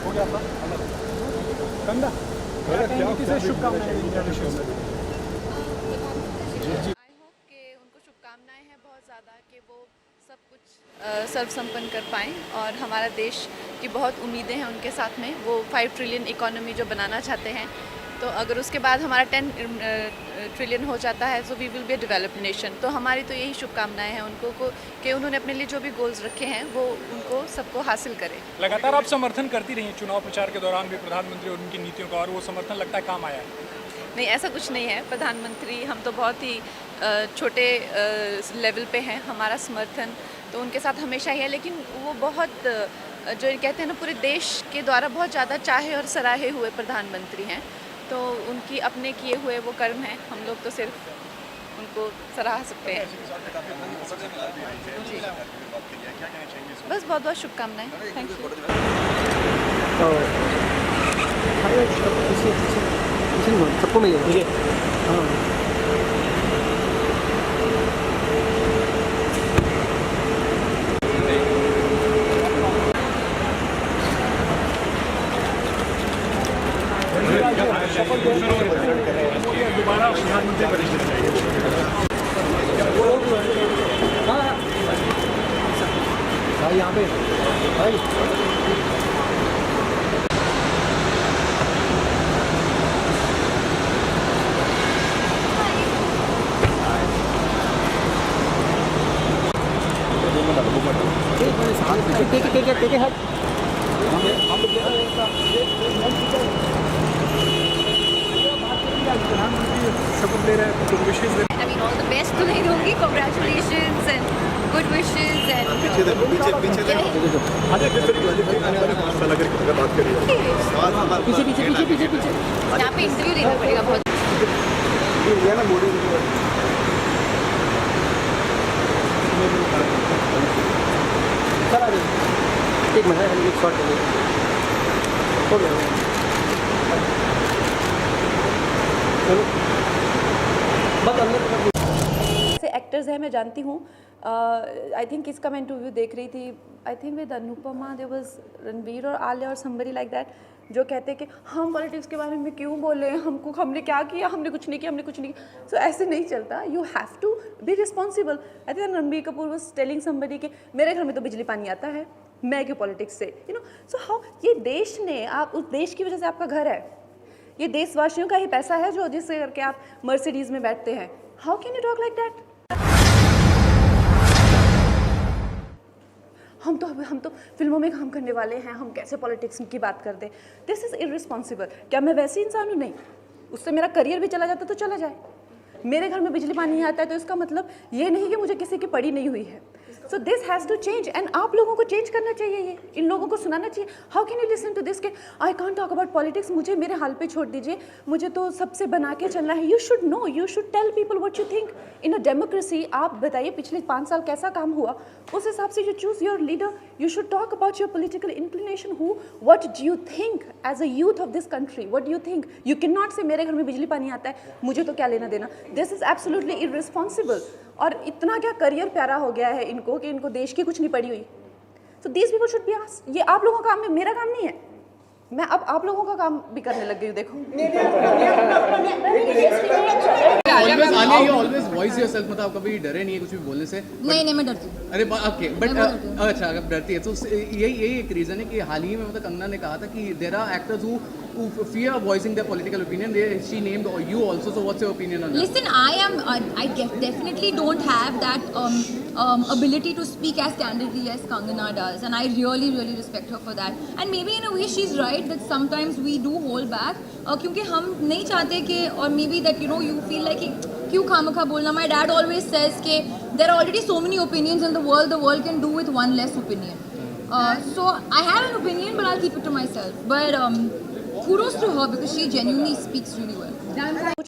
हो गया था कंधा किसे शुभकामनाएं आई होप कि उनको शुभकामनाएं हैं बहुत ज़्यादा कि वो सब कुछ सर्व संपन्न कर पाएँ और हमारा देश की बहुत उम्मीदें हैं उनके साथ में। वो 5 ट्रिलियन इकोनॉमी जो बनाना चाहते हैं, तो अगर उसके बाद हमारा 10 ट्रिलियन हो जाता है तो we will be a developed nation. तो हमारी तो यही शुभकामनाएं हैं उनको कि उन्होंने अपने लिए जो भी गोल्स रखे हैं वो उनको सबको हासिल करें। लगातार आप समर्थन करती रही हैं चुनाव प्रचार के दौरान भी प्रधानमंत्री और उनकी नीतियों का, और वो समर्थन लगता है काम आया है? नहीं, ऐसा कुछ नहीं है। प्रधानमंत्री, हम तो बहुत ही छोटे लेवल पे हैं, हमारा समर्थन तो उनके साथ हमेशा ही है, लेकिन वो बहुत जो कहते हैं ना पूरे देश के द्वारा बहुत ज़्यादा चाहे और सराहे हुए प्रधानमंत्री हैं। तो उनकी अपने किए हुए वो कर्म हैं, हम लोग तो सिर्फ उनको सराह सकते हैं। जी, बस बहुत बहुत शुभकामनाएं। Thank you. सबको मिलेगा। हाँ दोबारा प्रधानमंत्री परिषद भाई यहाँ पे भाई take it hard. शपथ ले रहे हैं, विशेष I mean, all the best to नहीं दूँगी, congratulations and good wishes and पीछे यहाँ पे इंटरव्यू देना पड़ेगा बहुत। एक मिनट एक शॉट हो गया। से एक्टर्स हैं, मैं जानती हूँ। आई थिंक किसका मैं इंटरव्यू देख रही थी, I think with Anupama, there was Ranveer और आलिया और समबडी लाइक दैट, जो कहते हैं कि हम पॉलिटिक्स के बारे में क्यों बोले, हमने क्या किया, हमने कुछ नहीं किया। सो ऐसे नहीं चलता, you have to be responsible. I think Ranbir Kapoor was telling somebody कि मेरे घर में तो बिजली पानी आता है, मैं क्यों पॉलिटिक्स से, यू नो। सो हाउ, ये देश ने, आप उस देश की वजह से आपका घर है, ये देशवासियों का ही पैसा है जो जिससे करके आप मर्सिडीज में बैठते हैं। How can you talk like that? हम तो फिल्मों में काम करने वाले हैं, हम कैसे पॉलिटिक्स की बात कर दें? This is irresponsible. क्या मैं वैसी इंसान हूँ? नहीं। उससे मेरा करियर भी चला जाता तो चला जाए। मेरे घर में बिजली पानी नहीं आता है तो इसका मतलब ये नहीं कि मुझे किसी की पड़ी नहीं हुई है। So this has to change and आप लोगों को चेंज करना चाहिए, ये इन लोगों को सुनाना चाहिए। How can you listen to this के I can't talk about politics, मुझे मेरे हाल पे छोड़ दीजिए, मुझे तो सबसे बना के चलना है। You should know, you should tell people what you think in a democracy. आप बताइए पिछले 5 साल कैसा काम हुआ, उस हिसाब से you choose your leader. You should talk about your political inclination, who what do you think as a youth of this country, what do you think. You can not say मेरे घर में बिजली पानी आता है, मुझे तो क्या लेना देना। This is absolutely irresponsible. और इतना क्या करियर प्यारा हो गया है इनको कि इनको देश की कुछ नहीं पड़ी हुई। So these people should be asked. ये आप लोगों का काम है, मेरा काम नहीं है। मैं अब आप लोगों का काम भी करने लग गई हूँ, देखो। ऑलवेज वॉइस योरसेल्फ, मतलब आप कभी डरे नहीं है कुछ भी बोलने से? नहीं मैं डरती हूँ। अरे ओके, बट अच्छा अगर डरती है तो यही एक रीज़न है कि हाल ही में मतलब कंगना ने कहा था कि there are actors who fear voicing their political opinion. She named you also, so what's your opinion on that? Listen, I definitely don't have that ability to speak as candidly as Kangana does, and I really respect her for that. And maybe in a way she's right that sometimes we do hold back क्योंकि हम नहीं चाहते कि, or maybe that you know you feel like क्यों खामखा बोलना. My dad always says कि there are already so many opinions in the world can do with one less opinion. So I have an opinion, but I'll keep it to myself. But kudos to her because she genuinely speaks really well.